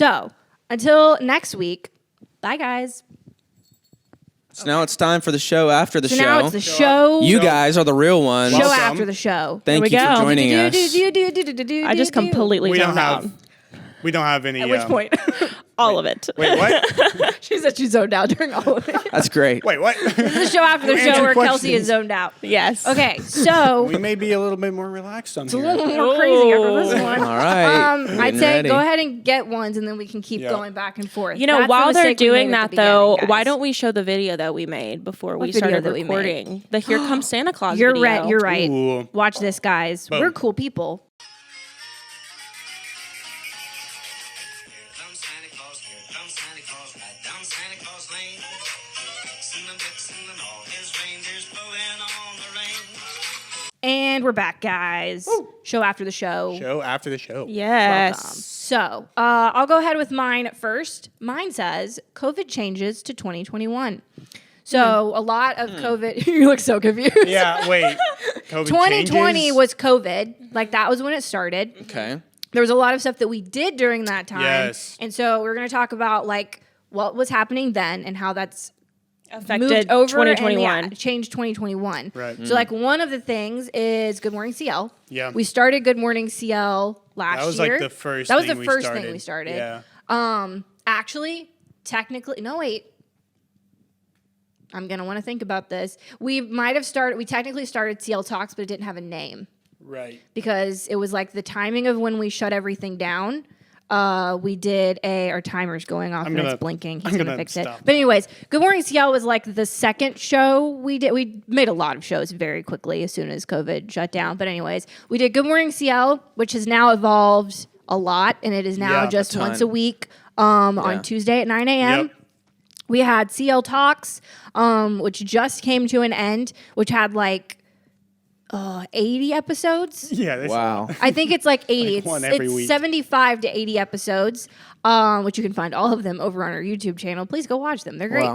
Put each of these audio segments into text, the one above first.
So until next week, bye, guys. So now it's time for the show after the show. Now it's the show. You guys are the real ones. Show after the show. Thank you for joining us. I just completely zoned out. We don't have any. At which point? All of it. Wait, what? She said she zoned out during all of it. That's great. Wait, what? This is the show after the show where Kelsey is zoned out. Yes. Okay, so We may be a little bit more relaxed on it's a here. little more crazy after this one. All right. I'd say go ahead and get ones, and then we can keep going back and forth. You know, That's the while they're mistake we doing made at that, the beginning, though, guys. why don't we show the video that we made before we video started that we made? recording? The Here Comes Santa Claus You're video. right. You're right. Ooh. Watch this, guys. Boom. We're cool people. And we're back, guys. Show after the show. Show after the show. Yes. Welcome. So I'll go ahead with mine first. Mine says COVID changes to 2021. So a lot of COVID. You look so confused. Yeah, wait. COVID 2020 changes? was COVID. Like that was when it started. Okay. There was a lot of stuff that we did during that time. Yes. And so we're going to talk about like what was happening then and how that's Affected moved over 2021. and changed 2021. Right. So like one of the things is Good Morning CL. Yeah. We started Good Morning CL last year. That was like the first That was thing the we first started. thing we started. Yeah. Actually, technically, no, wait. I'm going to want to think about this. We technically started CL Talks, but it didn't have a name Right. because it was like the timing of when we shut everything down. We did our timer's going off and it's blinking. He's going to fix it. But anyways, Good Morning CL was like the second show we did. We made a lot of shows very quickly as soon as COVID shut down. But anyways, we did Good Morning CL, which has now evolved a lot. And it is now just once a week on Tuesday at 9 a.m. Yep. We had CL Talks, which just came to an end, which had like 80 episodes. Yeah. Wow. I think it's like 80. Like one every it's week. 75 to 80 episodes, which you can find all of them over on our YouTube channel. Please go watch them. They're great.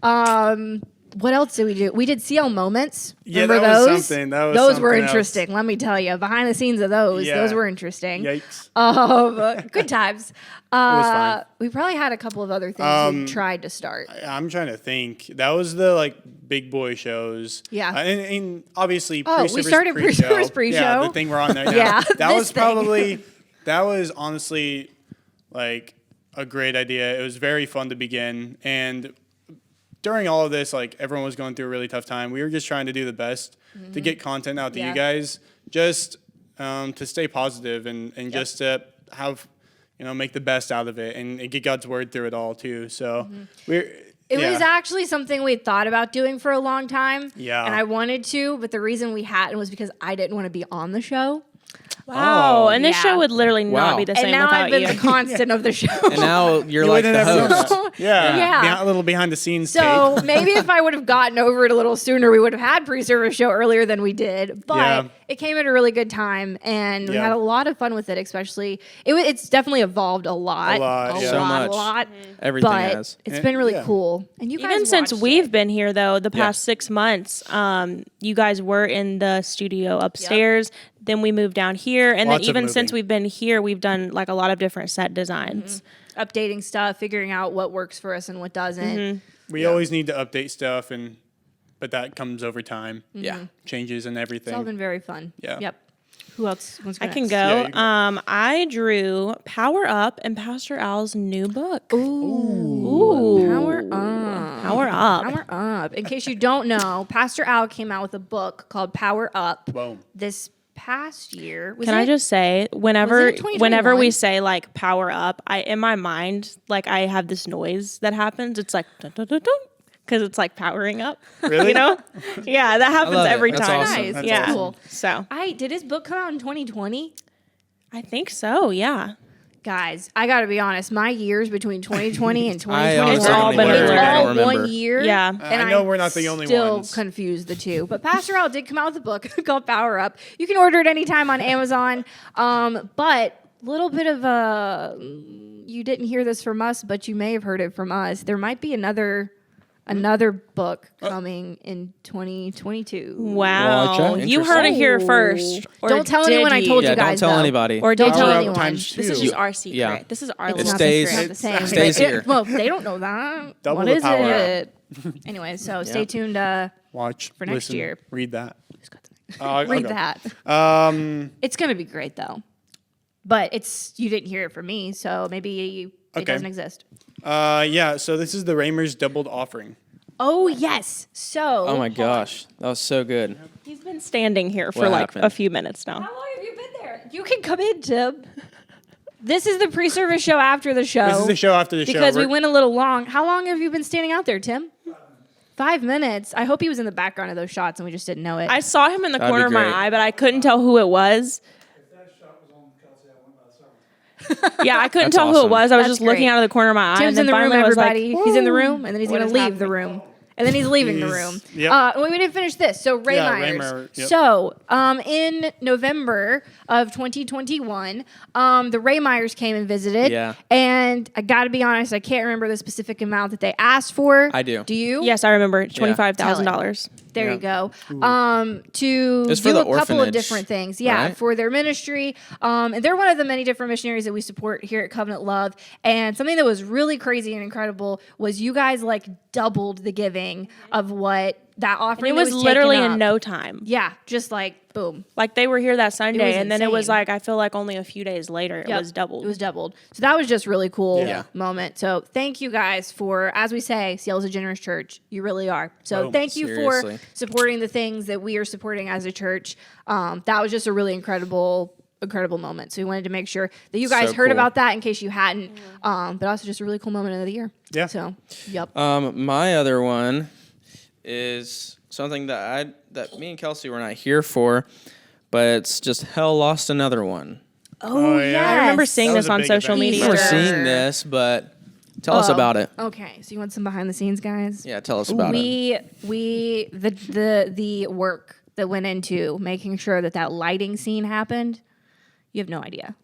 Wow. What else did we do? We did CL Moments. Yeah, Remember that was those? something. That was those were something else. interesting. Let me tell you. Behind the scenes of those were interesting. Yikes. Good times. was fun. We probably had a couple of other things we tried to start. I'm trying to think. That was the like big boy shows. Yeah. And obviously, we started PreService pre-show. Yeah, the thing we're on there now. Yeah, That this was probably, that was honestly like a great idea. It was very fun to begin. And during all of this, like everyone was going through a really tough time. We were just trying to do the best to get content out to you guys, just to stay positive and just to have, make the best out of it and get God's word through it all too. So It was actually something we had thought about doing for a long time. Yeah. And I wanted to, but the reason we hadn't was because I didn't want to be on the show. Wow. And this Yeah. show would literally not be the same And now without I've been you. the constant of the show. And now you're like the host. Yeah. A little behind the scenes So tape. maybe if I would have gotten over it a little sooner, we would have had PreService show earlier than we did. But it came at a really good time, and we had a lot of fun with it. Especially, it's definitely evolved a lot, So much. a lot. Everything But has. it's been really cool. And you guys Even since watched we've it. been here, though, the past 6 months, you guys were in the studio upstairs. Then we moved down here. And Lots then of even since moving. we've been here, we've done like a lot of different set designs. updating stuff, figuring out what works for us and what doesn't. We always need to update stuff, but that comes over time. Yeah. Changes and everything. It's all been very fun. Yeah. Yep. Who else wants to I go can next? go. Yeah, you can I drew Power Up and Pastor Al's new book. Ooh. Power up. Power Up. Power up. In case you don't know, Pastor Al came out with a book called Power Up Boom. this past year. Was Can I it? just say, Was whenever it 2021? we say like power up, in my mind, like I have this noise that happens. It's like dun, dun, dun, dun, because it's like powering up. Really? You know? Yeah, that happens love it. every That's time. awesome. Nice. That's yeah. Cool. So Did his book come out in 2020? I think so. Yeah. Guys, I got to be honest. My years between 2020 and I 2021 honestly all don't been even it's blurred. I all don't remember. 1 year. Yeah. And I know we're not the only still ones. confuse the two. But Pastor Al did come out with a book called Power Up. You can order it anytime on Amazon. But little bit of you didn't hear this from us, but you may have heard it from us. There might be another another book coming in 2022. Wow. You heard it here first. Or Don't tell did anyone I told you guys. don't tell though. anybody. Or Don't did tell you? anyone. Times This is two. just our secret. Yeah. This is our It's little not stays- the, it's not the same. stays but here. well, they don't know that. Double What the is power. it? Anyway, so stay tuned Watch for next listen, year. Read that. Read that. Um, It's gonna be great though. But you didn't hear it from me, so maybe it doesn't exist. yeah. So this is the Raymer's doubled offering. Oh yes. So Oh my gosh, that was so good. He's been standing here for What like happened? a few minutes now. How long have you been there? You can come in, Tim. This is the pre-service show after the show. This is the show after the show. Because we went a little long. How long have you been standing out there, Tim? 5 minutes. I hope he was in the background of those shots and we just didn't know it. I saw him in the That'd corner of be my great. eye, but I couldn't tell who it was. Yeah, I couldn't That's tell who awesome. it was. I was That's just looking great. out of the corner of my eye. Tim's and in then the room, finally I was everybody. like, He's in the room, and then he's What going to is leave the happening? room. And then he's leaving the He's- room. yep. We didn't finish this. So Ray Yeah, Myers. Raymer, yep. So in November of 2021, the Ray Myers came and visited. Yeah. And I got to be honest, I can't remember the specific amount that they asked for. I do. Do you? Yes, I remember $25,000. There Yeah. you go. To It's for do the a couple of orphanage, different things. Yeah, right? for their ministry. And they're one of the many different missionaries that we support here at Covenant Love. And something that was really crazy and incredible was you guys like doubled the giving of what that offering It that was literally taken in up. no time. Yeah, just like boom. Like they were here that Sunday, was and then it was insane. like I feel like only a few days later it Yep, was doubled. It was doubled. So that was just really cool Yeah. moment. So thank you guys for, as we say, Seattle's a generous church. You really are. So Boom. thank you Seriously. for supporting the things that we are supporting as a church. That was just a really incredible moment. So we wanted to make sure that you guys So heard cool. about that in case you hadn't. But also just a really cool moment of the year. Yeah. So, yep. My other one is something that me and Kelsey were not here for, but it's just hell lost another one. Oh, yeah. yes. I remember seeing That was this a on big social event. media. We're Sure. seeing this, but tell us about it. Okay. So you want some behind the scenes, guys? Yeah, tell us about it. The work that went into making sure that lighting scene happened, you have no idea.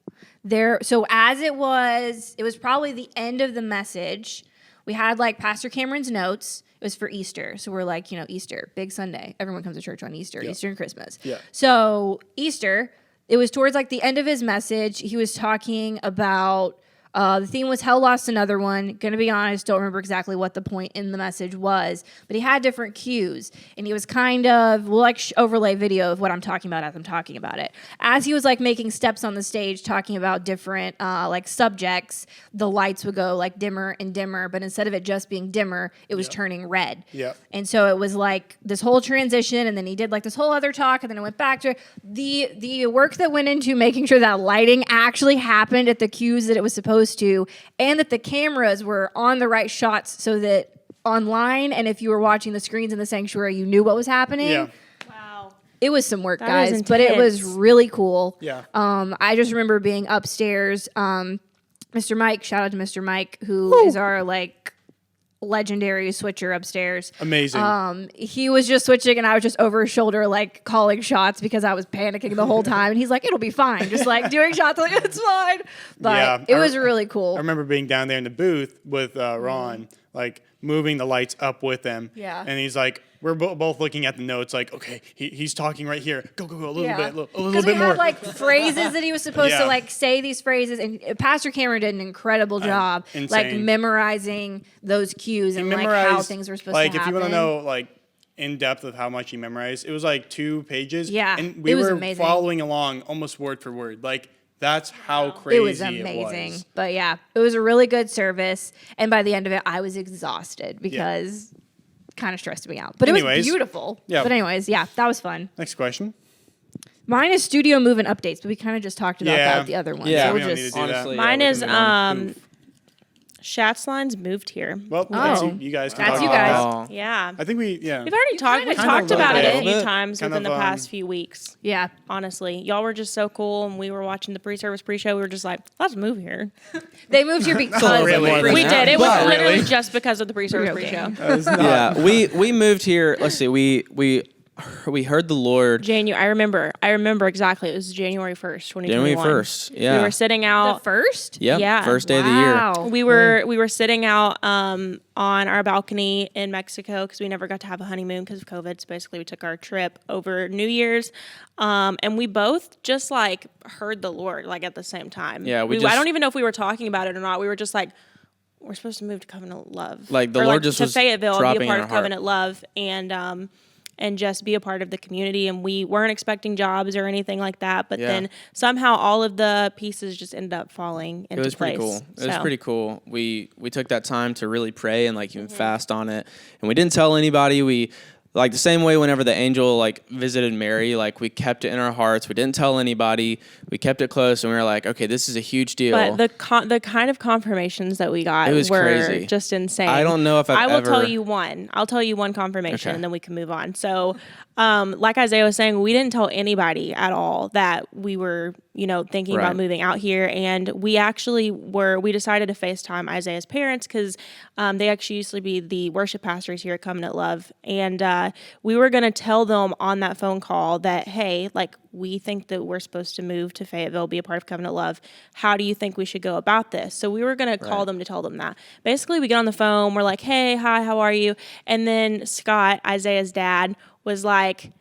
So as it was probably the end of the message. We had like Pastor Cameron's notes. It was for Easter. So we're like, Easter, big Sunday. Everyone comes to church on Easter, Easter and Christmas. Yeah. So Easter, it was towards like the end of his message. He was talking about the theme was hell lost another one. Gonna be honest, don't remember exactly what the point in the message was, but he had different cues, and he was kind of overlay video of what I'm talking about as I'm talking about it. As he was like making steps on the stage, talking about different like subjects, the lights would go like dimmer and dimmer, but instead of it just being dimmer, it was turning red. Yep. And so it was like this whole transition, and then he did like this whole other talk, and then it went back to the work that went into making sure that lighting actually happened at the cues that it was supposed to, and that the cameras were on the right shots so that online and if you were watching the screens in the sanctuary, you knew what was happening. Yeah. Wow. It was some work, That is guys, but it was intense. really cool. Yeah. I just remember being upstairs. Mr. Mike, shout out to Mr. Mike, who is our like legendary switcher upstairs. Amazing. He was just switching, and I was just over his shoulder, like calling shots because I was panicking the whole time. And he's like, "It'll be fine," just like doing shots, like it's fine. But Yeah, it was really cool. I remember being down there in the booth with Ron, like moving the lights up with him. Yeah. And he's like, we're both looking at the notes, like, okay, he's talking right here. Go, a little bit, a little Because bit we more. had like phrases that he was supposed to Yeah. like say these phrases, and Pastor Cameron did an incredible job, like insane. memorizing those cues and like how Memorized, things were supposed like, to happen. if you want to know, like, in depth of how much he memorized, it was like 2 pages. Yeah, And we it was were amazing. following along almost word for word. Like, that's how crazy It was amazing. But yeah, it was a really good service. And by the end of it, I was exhausted because it kind of stressed me out. But it was Anyways, beautiful. yeah. But anyways, yeah, that was fun. Next question. Mine is studio movement updates, but we kind of just talked about Yeah. that with the other one. Yeah. So We we'll don't need just to do that. Honestly, Mine we is can move on. Oof. Shatzline's moved here. Well, Oh. that's you guys can That's talk you about guys. that. Yeah. I think We've already talked. We kinda talked talked about about it it a a few bit. times Kind within the of, past few weeks. yeah. Honestly, y'all were just so cool, and we were watching the pre-service pre-show. We were just like, let's move here. They moved here because little of bit the more than free- We that. did. It was But- literally just because of the pre-service Okay. pre-show. Yeah, we moved here. Let's see, we we heard the Lord. I remember exactly. It was January 1st, 2021. January 1st. Yeah. We were sitting out. The first? Yep, Yeah. first day of the year. Wow. We were sitting out on our balcony in Mexico because we never got to have a honeymoon because of COVID. So basically, we took our trip over New Year's, and we both just like heard the Lord like at the same time. Yeah, I don't even know if we were talking about it or not. We were just like, we're supposed to move to Covenant Love, Like the Lord just to was Fayetteville and be dropping a part in of our heart. Covenant Love, and just be a part of the community. And we weren't expecting jobs or anything like that. But then somehow all of the pieces just ended up falling into place. It was pretty cool. It was pretty cool. We took that time to really pray and like even fast on it. And we didn't tell anybody. We like the same way whenever the angel like visited Mary, like we kept it in our hearts. We didn't tell anybody. We kept it close, and we were like, okay, this is a huge deal. But the kind of confirmations that we got were crazy. just insane. I don't know if I will ever... tell you one. I'll tell you one confirmation, Okay. and then we can move on. So, like Isaiah was saying, we didn't tell anybody at all that we were, thinking about moving out here. And we actually we decided to FaceTime Isaiah's parents because they actually used to be the worship pastors here at Covenant Love. And we were going to tell them on that phone call that, hey, like, we think that we're supposed to move to Fayetteville, be a part of Covenant Love. How do you think we should go about this? So we were going to call them to tell them that. Basically, we get on the phone. We're like, hey, hi, how are you? And then Scott, Isaiah's dad, was like,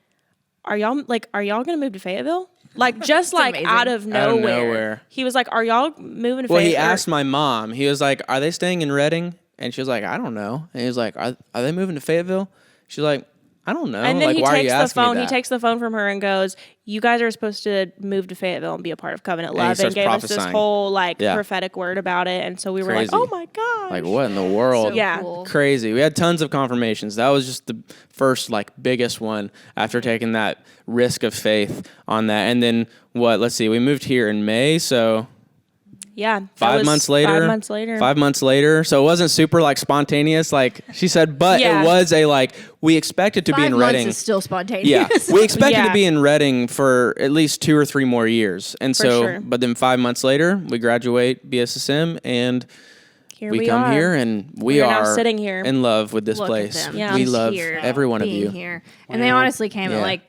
are y'all going to move to Fayetteville? Like, just like amazing. out of nowhere. He was like, are y'all moving to Fayetteville? Well, he asked my mom. He was like, are they staying in Reading? And she was like, I don't know. And he was like, are they moving to Fayetteville? She's like, I don't know. And then like, he why takes are you the asking me phone. He that? takes the phone from her and goes, "You guys are supposed to move to Fayetteville and be a part of Covenant And he Love," and starts gave us this prophesying. whole prophetic word about it. And so we were like, Crazy. "Oh my gosh!" Like, what in the world? So Yeah. cool. Crazy. We had tons of confirmations. That was just the first, biggest one after taking that risk of faith on that. And then, let's see, we moved here in May, so... Yeah. 5 months later. 5 months later. 5 months later. So it wasn't super spontaneous, like she said, but Yeah. it was we expected to be 5 in months Reading. is still spontaneous. Yeah, we expected Yeah. to be in Reading for at least 2 or 3 more years, and sure. but then 5 months later, we graduate BSSM, and Here we come are. here, and We are now sitting here. in love with this Look place. at them. Yeah. We Just love here, every one of being you. here. And they honestly came Yeah. at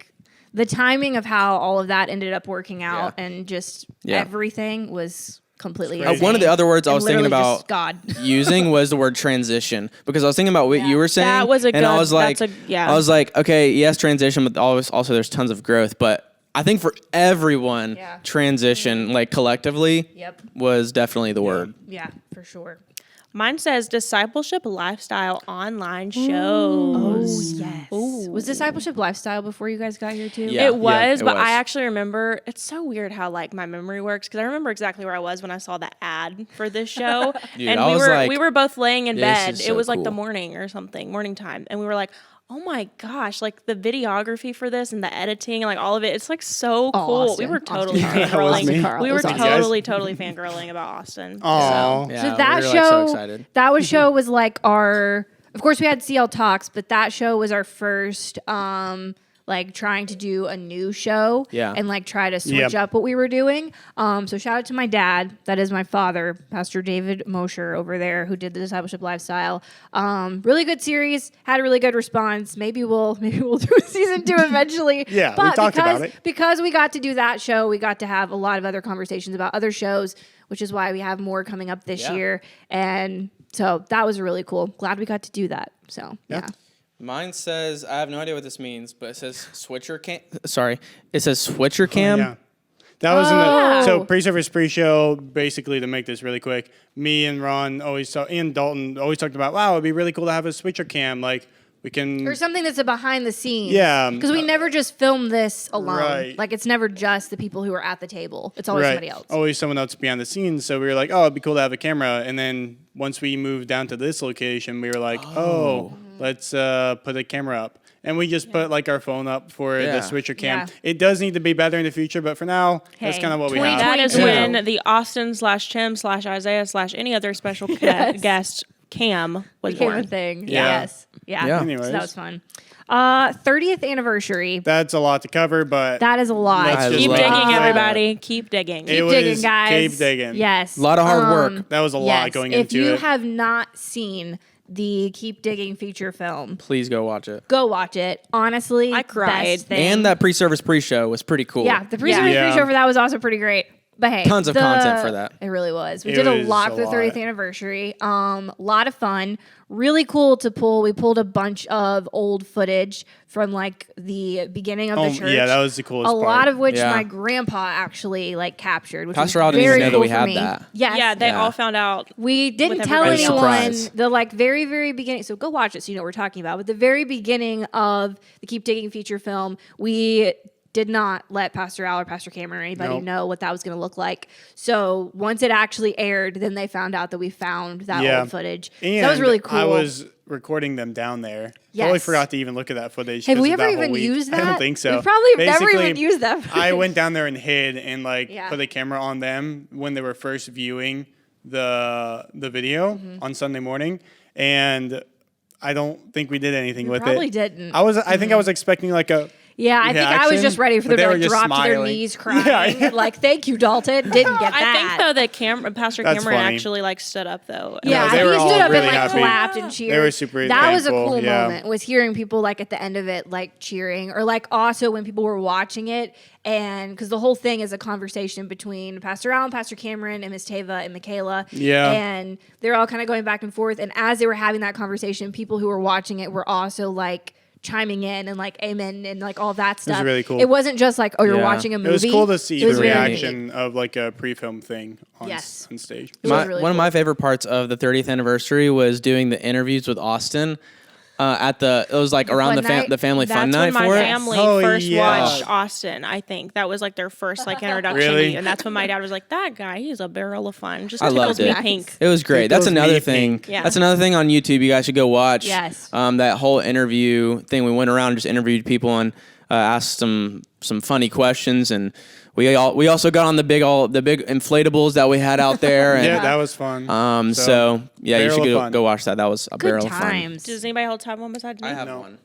the timing of how all of that ended up working out and just Yeah. everything was completely crazy. One of the other words I And was thinking literally about just God. using was the word transition, because I was thinking about what you were saying. That was a and I good- was like, that's a- yeah. I was like, okay, yes, transition, but also there's tons of growth. But I think for everyone, Yeah. transition, collectively, Yep. was definitely the word. Yeah, for sure. Mine says discipleship lifestyle online shows. Yes. Was discipleship lifestyle before you guys got here too? Yeah. It was, it but was. I actually remember. It's so weird how my memory works, because I remember exactly where I was when I saw the ad for this show, Dude, and I we was were like, we were both laying in this bed. is It so was like the cool. morning or something, morning time, and we were like, oh my gosh, like the videography for this and the editing and all of it, it's so cool. Austin. We were totally Austin. That was me. fangirling. We That were was awesome. totally fangirling about Austin. Aw. Yeah, So that we were, show, so excited. that show was our. Of course, we had CL Talks, but that show was our first, trying to do a new show, Yeah. and try to switch Yep. up what we were doing. So shout out to my dad, that is my father, Pastor David Mosher over there, who did the Discipleship Lifestyle. Really good series, had a really good response. Maybe we'll do a season 2 eventually. Yeah, we but talked about it. because we got to do that show, we got to have a lot of other conversations about other shows, which is why we have more coming up this Yeah. year. And so that was really cool. Glad we got to do that. So yeah. Mine says, I have no idea what this means, but it says switcher cam. Sorry, it says switcher cam. Yeah. That was in Oh. so PreService pre-show. Basically, to make this really quick, me and Ron and Dalton always talked about, wow, it'd be really cool to have a switcher cam. We can Or something that's a behind the scenes. Yeah. Because we never just film this alone. Right. It's never just the people who are at the table. It's always somebody else. Always someone else behind the scenes. So we were like, oh, it'd be cool to have a camera. And then once we moved down to this location, we were like, let's put a camera up. And we just put our phone up for Yeah. the switcher cam. Yeah. It does need to be better in the future, but for now, that's Hey, kind of what we have. That is 2022. when the Austin/Tim/Isaiah/any other special Yes. guest Cam was Became a born. thing. Yeah. Yes. Yeah. Yeah. So Anyways. that was fun. 30th anniversary. That's a lot to cover, but That is a lot. Let's just Keep love digging, it. everybody. Keep digging. It Keep was- digging, guys. keep digging. Yes. A lot of hard work. that was a lot going if into you it. have not seen the Keep Digging feature film. Please go watch it. Go watch it. Honestly, I cried. best thing. And that pre-service pre-show was pretty cool. Yeah, the pre-service pre-show for that was also pretty great. But hey, tons of content for that. It really was. We did a lot for the 30th anniversary. Lot of fun. Really cool to pull. We pulled a bunch of old footage from like the beginning of the church. Yeah, that was the coolest part. A lot of which my grandpa actually like captured, which Pastor was Al didn't very even know cool that we for had me. that. Yes. Yeah, they all found out. We didn't with tell everybody anyone else. the like very, very beginning. So go watch it so you know what we're talking about. But the very beginning of the Keep Digging feature film, we did not let Pastor Al or Pastor Cameron or anybody know what that was going to look like. So once it actually aired, then they found out that we found that old footage. And so that was really cool. I was recording them down there. Yes. Totally forgot to even look at that footage. Have we of ever that whole even week. used that? I don't think so. We probably never Basically, even used that footage. I went down there and hid and put a camera on them when they were first viewing the video on Sunday morning, and I don't think we did anything with it. Probably didn't. I think I was expecting like a Yeah, I think I was just ready for them to like drop to their knees crying. Yeah. Like, thank you, Dalton. Didn't get that. I think though that Pastor That's Cameron funny. actually like stood up though. Yeah, they were he all stood up really and like happy. clapped and cheered. They were super That was a thankful, cool yeah. moment, was hearing people like at the end of it like cheering, or like also when people were watching it, and because the whole thing is a conversation between Pastor Al and Pastor Cameron and Miss Tava and Michaela. Yeah. And they're all kind of going back and forth, and as they were having that conversation, people who were watching it were also like chiming in and like amen and like all that stuff. It was really cool. It wasn't just like, oh, you're Yeah. watching a movie. It was cool to see It was the very reaction of like a pre-film thing on, Yes. on stage. It was really One of cool. my favorite parts of the 30th anniversary was doing the interviews with Austin it was like around fun night? the family fun That's night when my for it. family Oh, first yeah. watched Austin. I think that was like their first like introduction Really? to you, and that's when my dad was like, "That guy, he's a barrel of fun." Just I tickles loved me it. pink. It was great. It That's was another me thing. pink. Yeah. That's another thing on YouTube. You guys should go watch. Yes. That whole interview thing. We went around and just interviewed people and asked some funny questions, and we also got on the big inflatables that we had out there. And, Yeah, that was fun. So yeah, you barrel should of fun. go watch that. That was a Good barrel of times. Does anybody else have one besides me? fun. I have No. one.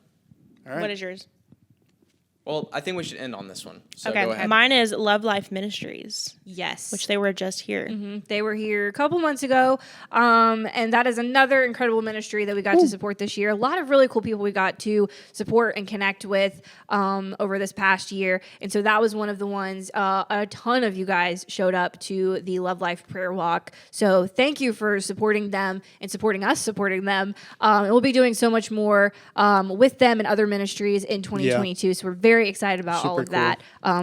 All right. What is yours? Well, I think we should end on this one. So Okay, go ahead. mine is Love Life Ministries, Yes. which they were just here. They were here a couple months ago, and that is another incredible ministry that we got to support this year. A lot of really cool people we got to support and connect with over this past year, and so that was one of the ones. A ton of you guys showed up to the Love Life Prayer Walk, so thank you for supporting them and supporting us, supporting them. And we'll be doing so much more with them and other ministries in 2022, so we're very excited about all Super of that.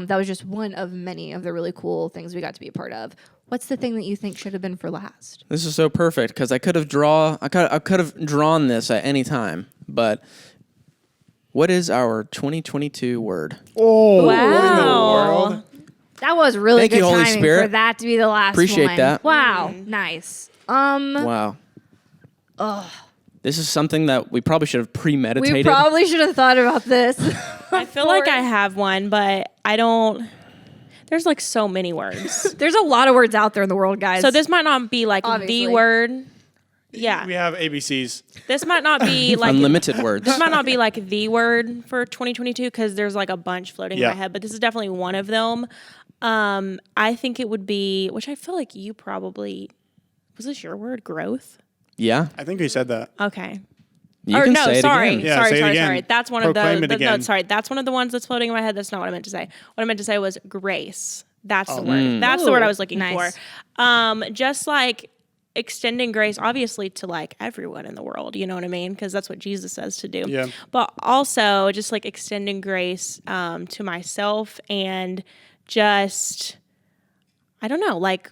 That was just one of many of the really cool things we got to be a part of. What's the thing that you think should have been for last? This is so perfect because I could have drawn this at any time. But what is our 2022 word? Oh, what in the Wow. world? That was really Thank good you, Holy timing Spirit. for that to be the last Appreciate one. that. Wow, nice. Wow. This is something that we probably should have premeditated. We probably should have thought about this. I feel like I have one, but I don't. There's like so many words. There's a lot of words out there in the world, guys. So this might not be like Obviously. the word. Yeah. We have ABCs. This might not be like Unlimited words. This might not be like the word for 2022 because there's like a bunch floating in my head, but this is definitely one of them. I think it would be, which I feel like you probably, was this your word? Growth? Yeah. I think we said that. Okay. You Or can no, say it sorry, again. Yeah, sorry, say it sorry, again. sorry. That's one Proclaim of it the. No, again. sorry, that's one of the ones that's floating in my head. That's not what I meant to say. What I meant to say was grace. That's the word. That's the word I was looking nice. for. Just like extending grace, obviously to like everyone in the world. You know what I mean? Because that's what Jesus says to do. Yeah. But also just like extending grace to myself and just, I don't know, like,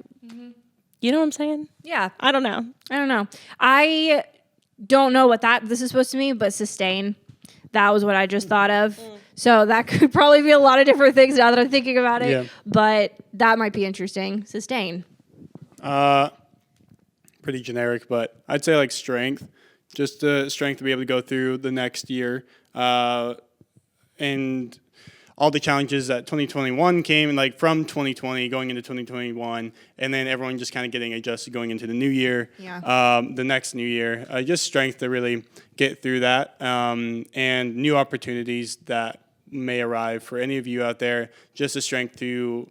you know what I'm saying? yeah, I don't know. I don't know. I don't know what this is supposed to mean, but sustain. That was what I just thought of. So that could probably be a lot of different things now that I'm thinking about it. Yeah. But that might be interesting. Sustain. Pretty generic, but I'd say like strength. Just strength to be able to go through the next year. And all the challenges that 2021 came, and like from 2020 going into 2021, and then everyone just kind of getting adjusted going into the new year, the next new year. Just strength to really get through that, and new opportunities that may arrive for any of you out there. Just the strength to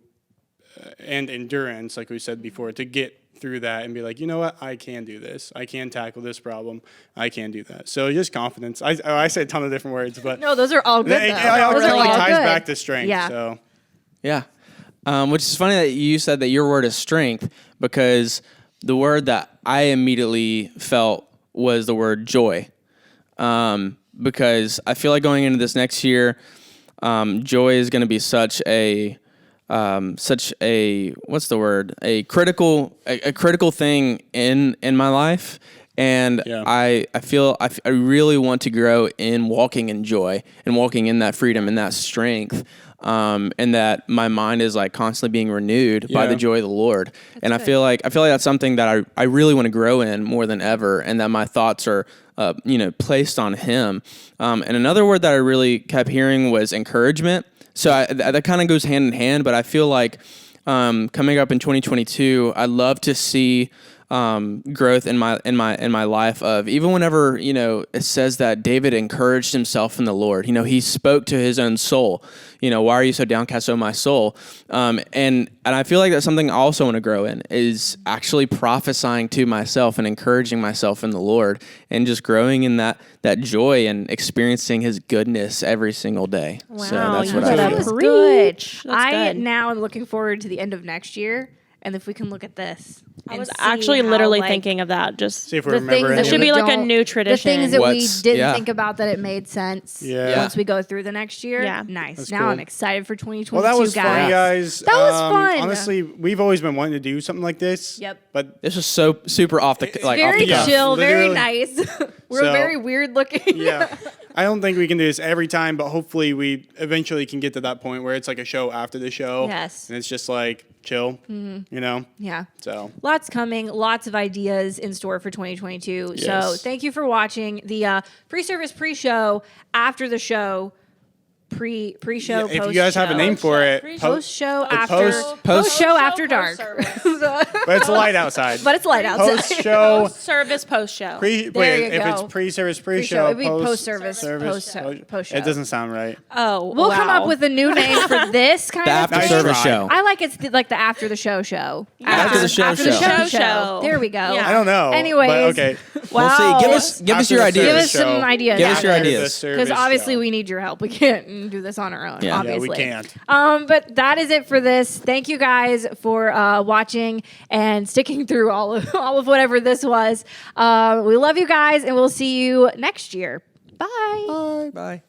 and endurance, like we said before, to get through that and be like, you know what, I can do this. I can tackle this problem. I can do that. So just confidence. I say a ton of different words, but No, those are all good. it ultimately ties good. back to strength. Yeah. So. Yeah. Which is funny that you said that your word is strength, because the word that I immediately felt was the word joy. Because I feel like going into this next year, joy is going to be such a what's the word? A critical thing in my life. And I feel I really want to grow in walking in joy and walking in that freedom and that strength. And that my mind is like constantly being renewed by the joy of the Lord. And I feel like that's something that I really want to grow in more than ever, and that my thoughts are, placed on Him. And another word that I really kept hearing was encouragement. So that kind of goes hand in hand, but I feel like, coming up in 2022, I love to see, growth in my life of, even whenever, it says that David encouraged himself in the Lord, he spoke to his own soul, why are you so downcast, O my soul? And I feel like that's something I also want to grow in, is actually prophesying to myself and encouraging myself in the Lord, and just growing in that joy and experiencing His goodness every single day. Wow, so that's what that I feel. was good. That's I good. now am looking forward to the end of next year, and if we can look at this. I and was see actually how, literally like, thinking of that. Just See if we the remember things any that of should it. be like a don't- new tradition. The things that What's- we didn't yeah. think about that it made sense. Yeah. Once we go through the next year. Yeah. Nice. That's Now cool. I'm excited for 2022, Well, that was guys. fun, guys. That was fun. Honestly, we've always been wanting to do something like this. Yep. But This was so super off the off Very the cuff. chill, very literally. nice. We're So- very weird looking. yeah, I don't think we can do this every time, but hopefully we eventually can get to that point where it's like a show after the show. Yes. And it's just like chill, Yeah. So. Lots coming, lots of ideas in store for 2022. So Yes. thank you for watching the pre-service pre-show, after the show, pre-show, If you guys have a name for it, post-show, the after, post-show after dark. but it's light outside. But it's light outside. Post-show. Service post show. There Wait, you if it's go. pre-service, Pre-show. pre-show, It'd be post-service, post-show. It doesn't sound right. Oh, We'll come up with a new name for this kind The of after thing. service try. show. I like it's like the after the show show. After the show After the show. show. There we go. Yeah. I don't know. Anyways. But okay. We'll see. Give us After your the ideas. Give service us some show. ideas. Give us your After the ideas. service Because obviously show. we need your help. We can't do this on our own, Yeah. obviously. Yeah, we can't. But that is it for this. Thank you guys for watching and sticking through all of whatever this was. We love you guys, and we'll see you next year. Bye. Bye.